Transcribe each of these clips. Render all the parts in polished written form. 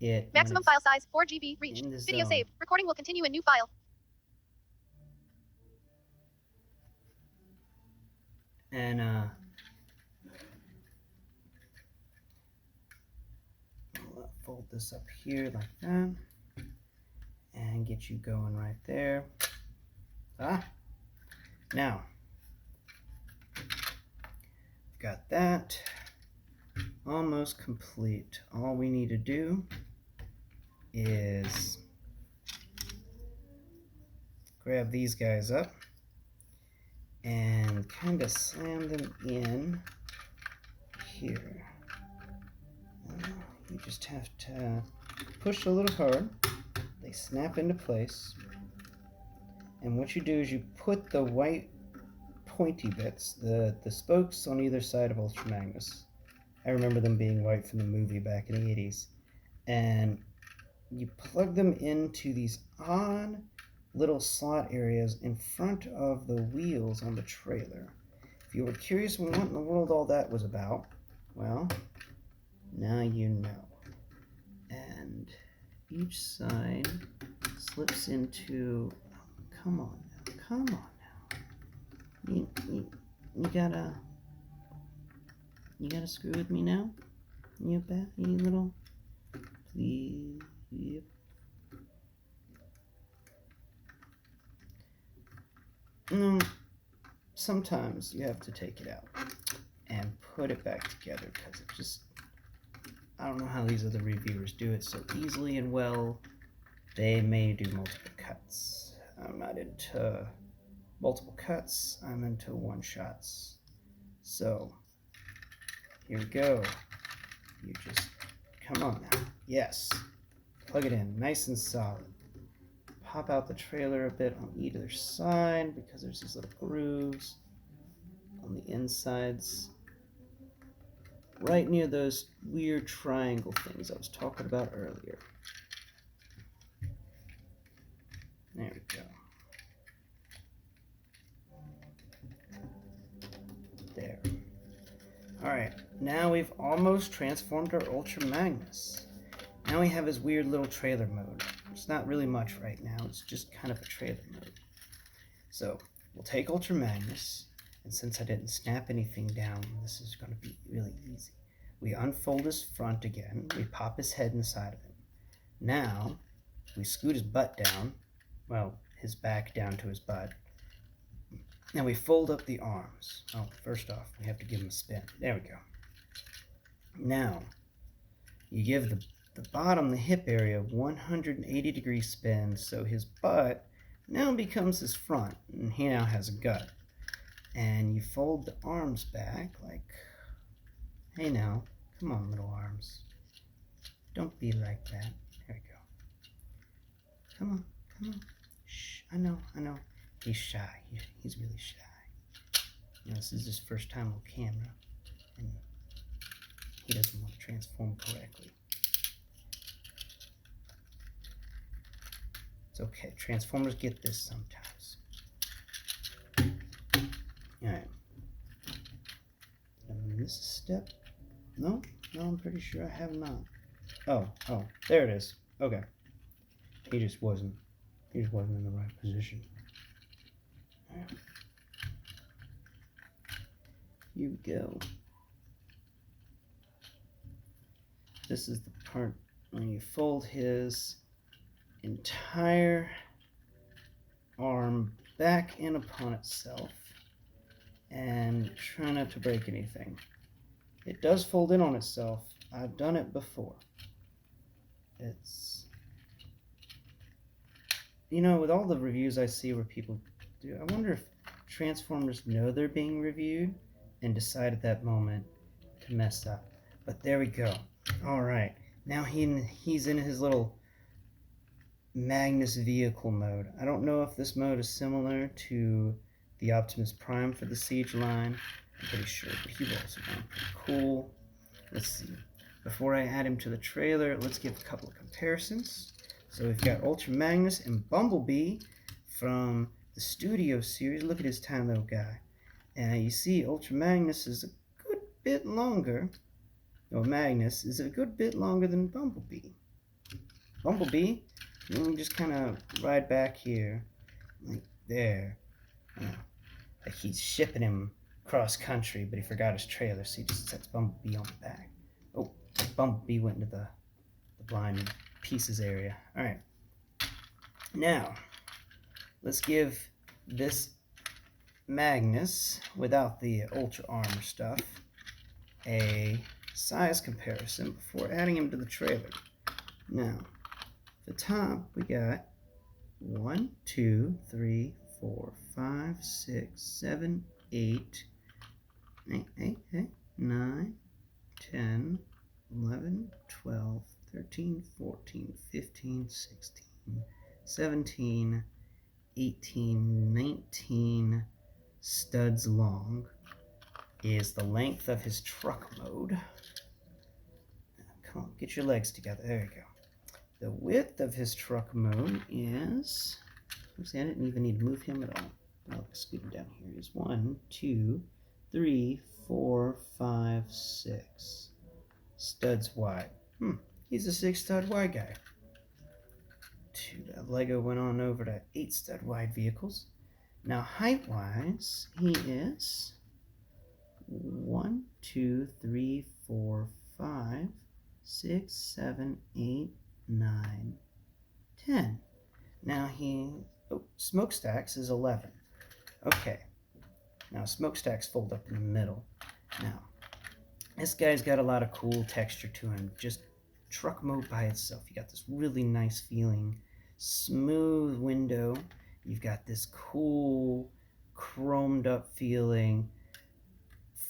it. Maximum file size 4 GB reached. Video zone. saved. Recording will continue in new file. And I'll fold this up here like that and get you going right there. Now got that almost complete. All we need to do is grab these guys up and kind of slam them in here. You just have to push a little hard. They snap into place. And what you do is you put the white pointy bits, the spokes on either side of Ultra Magnus. I remember them being white from the movie back in the 80s. And you plug them into these odd little slot areas in front of the wheels on the trailer. If you were curious what in the world all that was about, well, now you know. And each side slips into, come on now. You gotta screw with me now? You little, please, yep. Sometimes you have to take it out and put it back together because it just, I don't know how these other reviewers do it so easily and well. They may do multiple cuts. I'm not into multiple cuts, I'm into one shots. So here we go. You just, come on now. Yes, plug it in nice and solid. Pop out the trailer a bit on either side because there's these little grooves on the insides right near those weird triangle things I was talking about earlier. There we go. There. Alright, now we've almost transformed our Ultra Magnus. Now we have his weird little trailer mode. It's not really much right now, it's just kind of a trailer mode. So, we'll take Ultra Magnus, and since I didn't snap anything down, this is going to be really easy. We unfold his front again, we pop his head inside of him. Now, we scoot his butt down, well, his back down to his butt. Now we fold up the arms. Oh, first off, we have to give him a spin. There we go. Now, you give the bottom, the hip area, 180 degree spin, so his butt now becomes his front, and he now has a gut. And you fold the arms back like, hey now, come on little arms. Don't be like that. There we go. Come on. Shh, I know. He's shy. He's really shy. You know, this is his first time on camera, and he doesn't want to transform correctly. It's okay. Transformers get this sometimes. Alright. This step? No, I'm pretty sure I have not. Oh, there it is. Okay. He just wasn't in the right position. Here we go. This is the part when you fold his entire arm back in upon itself and try not to break anything. It does fold in on itself. I've done it before. It's, you know, with all the reviews I see where people do, I wonder if Transformers know they're being reviewed and decide at that moment to mess up. But there we go. Alright, now he's in his little Magnus vehicle mode. I don't know if this mode is similar to the Optimus Prime for the Siege line. I'm pretty sure, but he rolls around pretty cool. Let's see. Before I add him to the trailer, let's give a couple of comparisons. So we've got Ultra Magnus and Bumblebee from the Studio series. Look at his tiny little guy. And you see Ultra Magnus is a good bit longer. Magnus is a good bit longer than Bumblebee. Bumblebee, you just kind of ride back here, like there. Like he's shipping him cross country, but he forgot his trailer, so he just sets Bumblebee on the back. Oh, Bumblebee went into the blind pieces area. All right. Now, let's give this Magnus, without the Ultra Armor stuff, a size comparison before adding him to the trailer. Now, the top, we got 1, 2, 3, 4, 5, 6, 7, 8, 9, 10, 11, 12, 13, 14, 15, 16, 17, 18, 19 studs long is the length of his truck mode. Come on, get your legs together. There you go. The width of his truck mode is, see, I didn't even need to move him at all. I'll scoot him down here. Is 1, 2, 3, 4, 5, 6 studs wide. He's a 6 stud wide guy. That Lego went on over to 8 stud wide vehicles. Now height wise, he is 1, 2, 3, 4, 5, 6, 7, 8, 9, 10. Now smokestacks is 11. Okay. Now smokestacks fold up in the middle. Now, this guy's got a lot of cool texture to him. Just truck mode by itself. You got this really nice feeling, smooth window. You've got this cool, chromed up feeling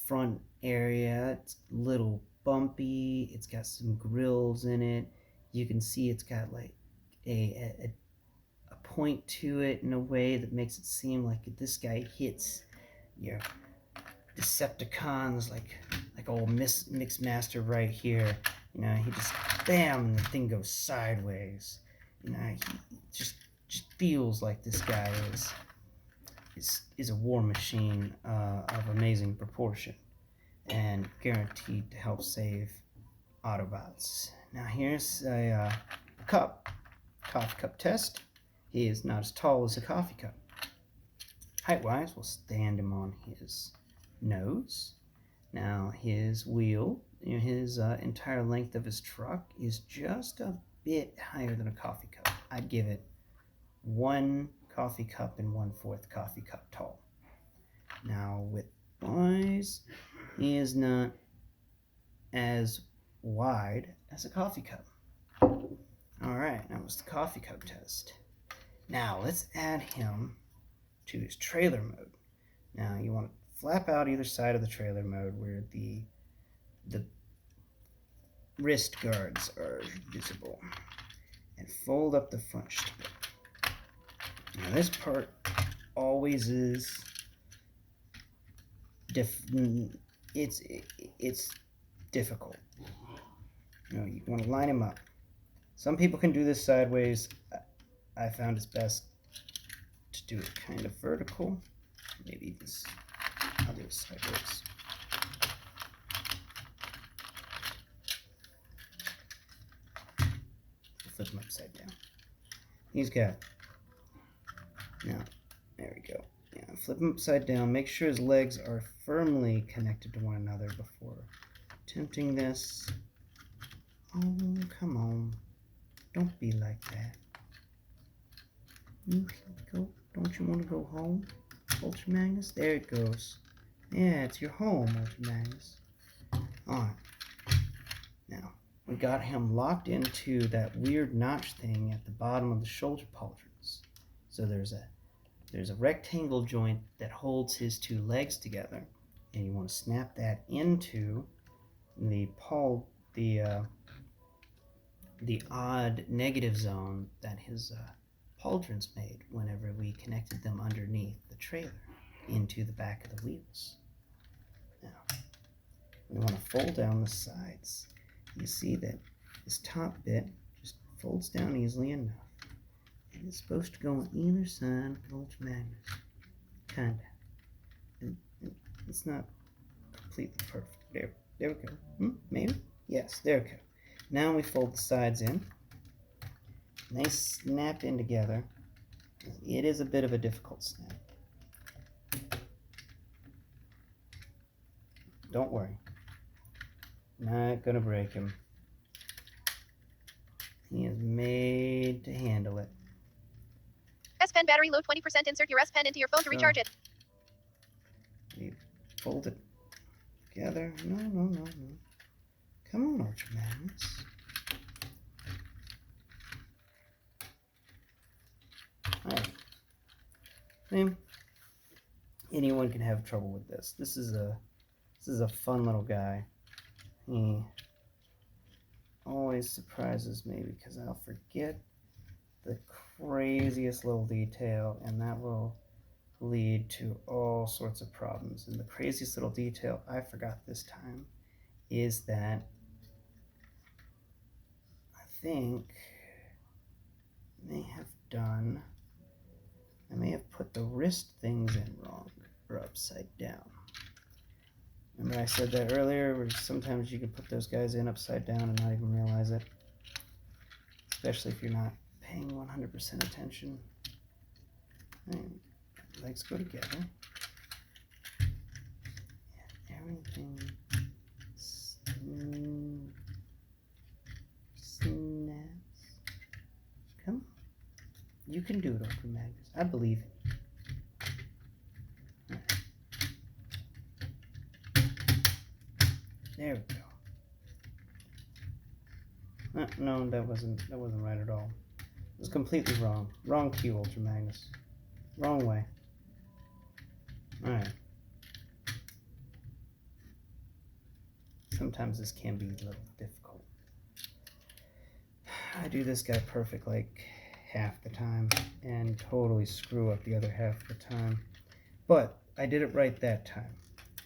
front area. It's a little bumpy. It's got some grills in it. You can see it's got like a point to it in a way that makes it seem like this guy hits your Decepticons like old Mixmaster right here. You know, he just bam, and the thing goes sideways. You know, he just feels like this guy is a war machine of amazing proportion and guaranteed to help save Autobots. Now here's a coffee cup test. He is not as tall as a coffee cup. Height-wise, we'll stand him on his nose. Now his wheel, his entire length of his truck is just a bit higher than a coffee cup. I'd give it 1 coffee cup and 1/4 coffee cup tall. Now width-wise, he is not as wide as a coffee cup. Alright, that was the coffee cup test. Now let's add him to his trailer mode. Now you want to flap out either side of the trailer mode where the wrist guards are visible, and fold up the front strip. Now this part always is it's difficult. You want to line him up. Some people can do this sideways. I found it's best to do it kind of vertical. Maybe I'll do it sideways. Flip him upside down. He's got, now, there we go. Yeah, flip him upside down. Make sure his legs are firmly connected to one another before attempting this. Oh, come on. Don't be like that. Don't you want to go home, Ultra Magnus? There it goes. Yeah, it's your home, Ultra Magnus. Alright. Now, we got him locked into that weird notch thing at the bottom of the shoulder pauldrons. So there's a rectangle joint that holds his 2 legs together, and you want to snap that into the odd negative zone that his pauldrons made whenever we connected them underneath the trailer into the back of the wheels. Now, we want to fold down the sides. You see that this top bit just folds down easily enough. And it's supposed to go on either side of the Ultra Magnus. Kinda. It's not completely perfect. There we go. Maybe? Yes, there we go. Now we fold the sides in. And they snap in together. It is a bit of a difficult snap. Don't worry. Not gonna break him. He is made to handle it. S Pen battery low 20%. Insert your S Pen into your phone to recharge it. We fold it together. No. Come on, Ultra Magnus. Alright. Anyone can have trouble with this. This is a fun little guy. He always surprises me because I'll forget the craziest little detail, and that will lead to all sorts of problems. And the craziest little detail I forgot this time is that I think I may have put the wrist things in wrong or upside down. Remember I said that earlier, where sometimes you can put those guys in upside down and not even realize it, especially if you're not paying 100% attention. And legs go together. And everything snaps. Come on. You can do it, Ultra Magnus. I believe in you. Right. There we go. No, that wasn't right at all. It was completely wrong. Wrong cue, Ultra Magnus. Wrong way. Alright. Sometimes this can be a little difficult. I do this guy perfect like half the time and totally screw up the other half of the time. But I did it right that time.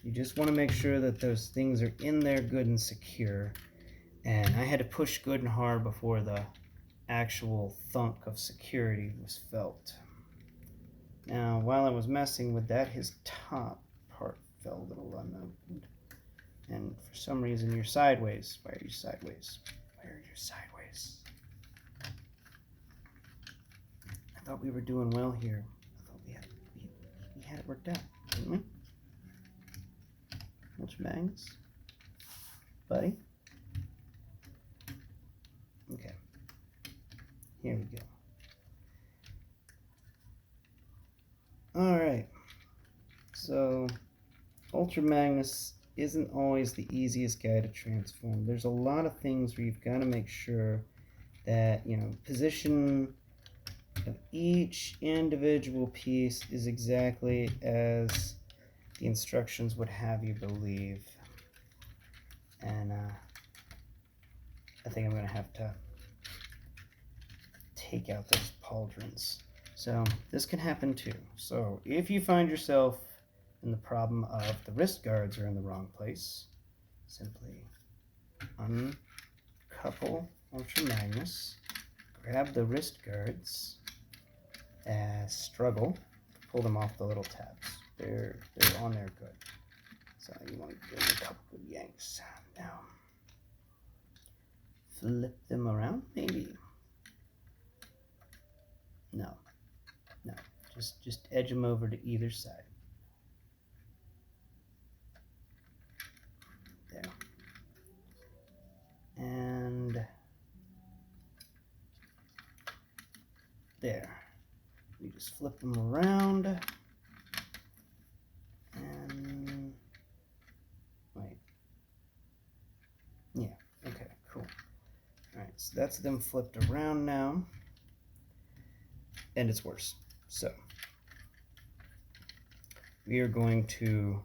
You just want to make sure that those things are in there good and secure. And I had to push good and hard before the actual thunk of security was felt. Now, while I was messing with that, his top part fell a little unopened. And for some reason, you're sideways. Why are you sideways? Why are you sideways? I thought we were doing well here. I thought we had it worked out, didn't we? Ultra Magnus? Buddy? Okay. Here we go. Alright. So, Ultra Magnus isn't always the easiest guy to transform. There's a lot of things where you've got to make sure that, position of each individual piece is exactly as the instructions would have you believe. And I think I'm going to have to take out those pauldrons. So this can happen too. So if you find yourself in the problem of the wrist guards are in the wrong place, simply uncouple Ultra Magnus, grab the wrist guards, struggle to pull them off the little tabs. They're on there good. So you want to give them a couple good yanks. Now flip them around, maybe. No. Just edge them over to either side. There. And there. We just flip them around. And wait. Yeah, okay, cool. Alright, so that's them flipped around now. And it's worse. So we are going to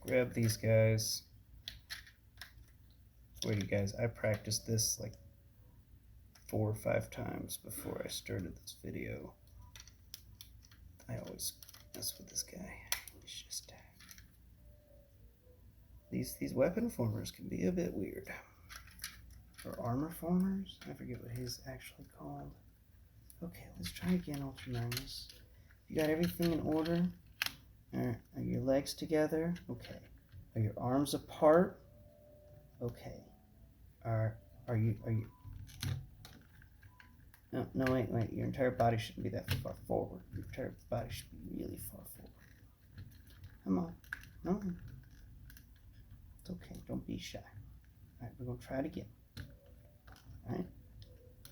grab these guys. Wait, you guys, I practiced this like 4 or 5 times before I started this video. I always mess with this guy. He's just these weapon formers can be a bit weird. Or armor formers? I forget what he's actually called. Okay, let's try again, Ultra Magnus. You got everything in order? Are your legs together? Okay. Are your arms apart? Okay. Are you No, wait. Your entire body shouldn't be that far forward. Your entire body should be really far forward. Come on. No. It's okay. Don't be shy. All right, we're going to try it again. All right?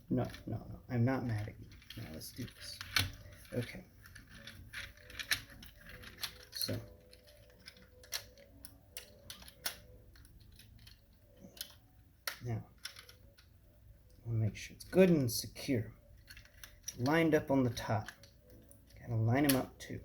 No. I'm not mad at you. Now let's do this. Okay. So. Now. We'll make sure it's good and secure. Lined up on the top. Gotta line them up too.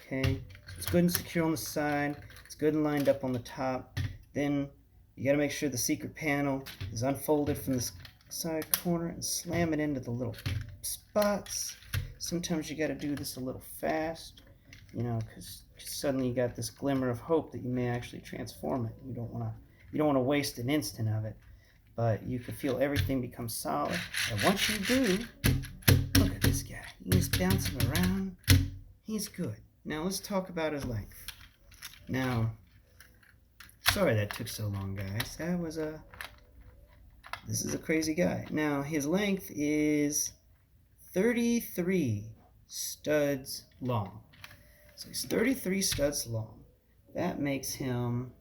Okay. So it's good and secure on the side. It's good and lined up on the top. Then you gotta make sure the secret panel is unfolded from the side corner and slam it into the little spots. Sometimes you gotta do this a little fast, you know, because suddenly you got this glimmer of hope that you may actually transform it. You don't wanna waste an instant of it, but you can feel everything become solid. And once you do, look at this guy. He's bouncing around. He's good. Now let's talk about his length. Now, sorry that took so long, guys. This is a crazy guy. Now, his length is 33 studs long. So he's 33 studs long. That makes him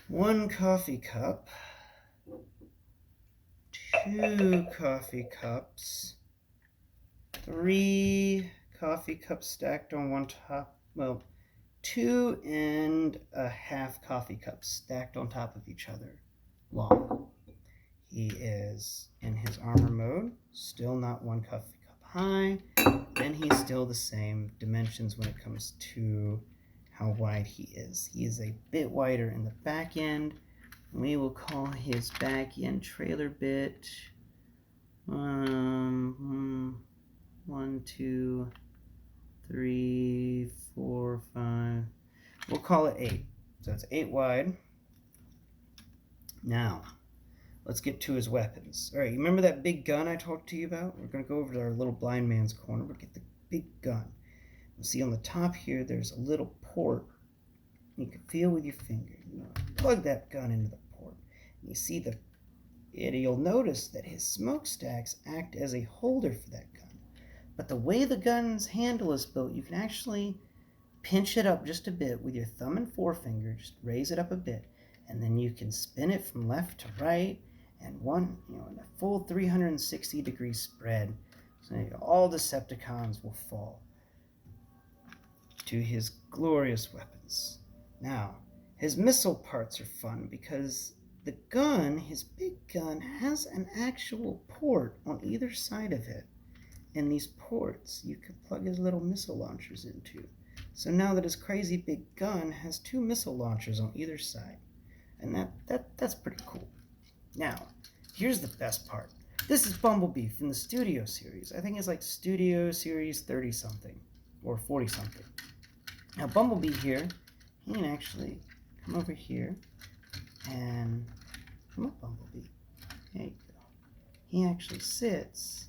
1 coffee cup, 2 coffee cups, 3 coffee cups stacked on one top. Well, 2.5 coffee cups stacked on top of each other long. He is in his armor mode, still not 1 coffee cup high, and he's still the same dimensions when it comes to how wide he is. He is a bit wider in the back end. We will call his back end trailer bit 1, 2, 3, 4, 5. We'll call it 8. So it's 8 wide. Now, let's get to his weapons. All right, you remember that big gun I talked to you about? We're going to go over to our little blind man's corner. We'll get the big gun. You'll see on the top here, there's a little port. You can feel with your finger. You plug that gun into the port. You see you'll notice that his smokestacks act as a holder for that gun. But the way the gun's handle is built, you can actually pinch it up just a bit with your thumb and forefinger. Just raise it up a bit. And then you can spin it from left to right, and in a full 360-degree spread. So all Decepticons will fall to his glorious weapons. Now, his missile parts are fun because the gun, his big gun, has an actual port on either side of it. And these ports you could plug his little missile launchers into. So now that his crazy big gun has 2 missile launchers on either side. And that's pretty cool. Now, here's the best part. This is Bumblebee from the Studio Series. I think it's like Studio Series 30-something or 40-something. Now, Bumblebee here, he can actually come over here and come up, Bumblebee. There you go. He actually sits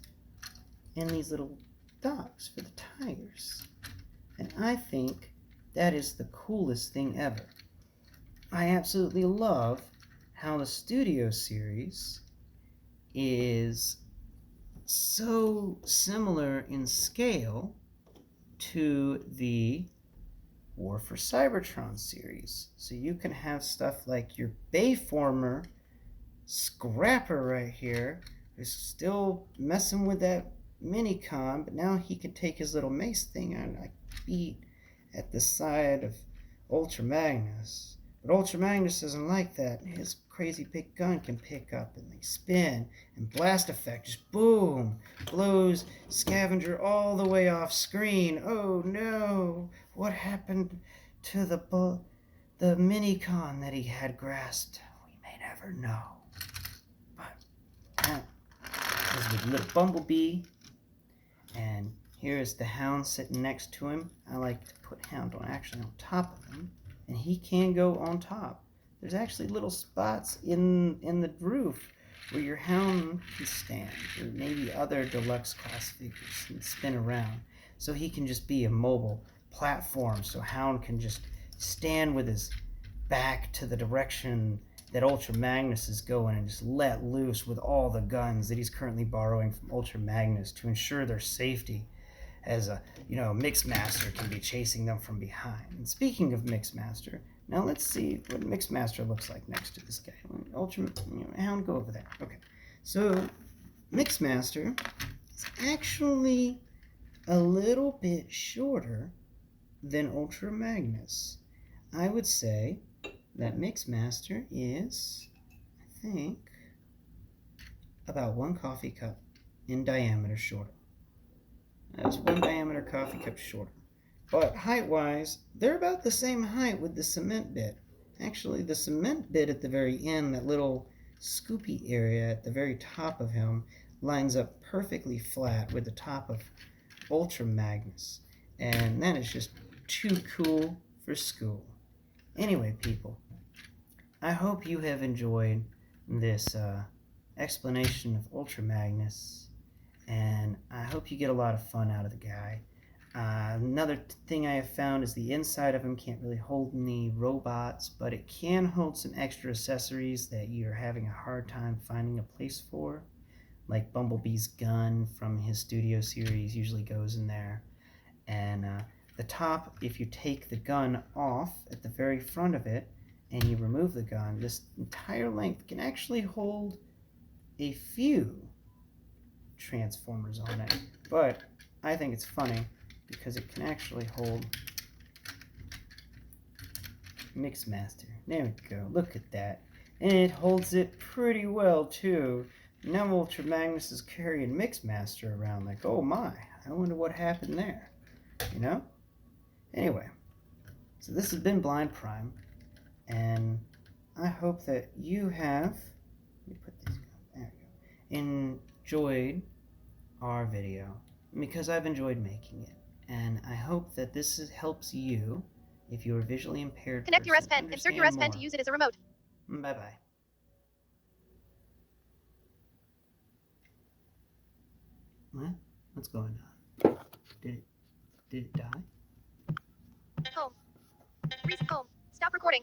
in these little docks for the tires. And I think that is the coolest thing ever. I absolutely love how the Studio Series is so similar in scale to the War for Cybertron series. So you can have stuff like your Bayformer Scrapper right here, who's still messing with that Minicon, but now he can take his little mace thing and like beat at the side of Ultra Magnus. But Ultra Magnus doesn't like that. His crazy big gun can pick up and they spin, and blast effect just boom, blows Scavenger all the way off screen. Oh no, what happened to the Minicon that he had grasped? We may never know. But that is with little Bumblebee, and here's the Hound sitting next to him. I like to put Hound on top of him, and he can go on top. There's actually little spots in the roof where your Hound can stand, or maybe other deluxe class figures can spin around. So he can just be a mobile platform, so Hound can just stand with his back to the direction that Ultra Magnus is going and just let loose with all the guns that he's currently borrowing from Ultra Magnus to ensure their safety, as a Mixmaster can be chasing them from behind. And speaking of Mixmaster, now let's see what Mixmaster looks like next to this guy. Ultra Hound, go over there. Okay, so Mixmaster is actually a little bit shorter than Ultra Magnus. I would say that Mixmaster is, I think, about 1 coffee cup in diameter shorter. That's 1 diameter coffee cup shorter. But height-wise, they're about the same height with the cement bit. Actually, the cement bit at the very end, that little scoopy area at the very top of him, lines up perfectly flat with the top of Ultra Magnus. And that is just too cool for school. Anyway, people, I hope you have enjoyed this explanation of Ultra Magnus, and I hope you get a lot of fun out of the guy. Another thing I have found is the inside of him can't really hold any robots, but it can hold some extra accessories that you're having a hard time finding a place for, like Bumblebee's gun from his studio series usually goes in there. And the top, if you take the gun off at the very front of it and you remove the gun, this entire length can actually hold a few Transformers on it. But I think it's funny because it can actually hold Mixmaster. There we go. Look at that. And it holds it pretty well too. Now Ultra Magnus is carrying Mixmaster around like, oh my, I wonder what happened there. You know? Anyway, so this has been Blind Prime, and I hope that you have, let me put this, there we go, enjoyed our video, because I've enjoyed making it, and I hope that helps you, if you are visually impaired. Connect your S Pen. Insert your S Pen to use it as a remote. Bye-bye. What? What's going on? Did it die? Home. Home. Stop recording.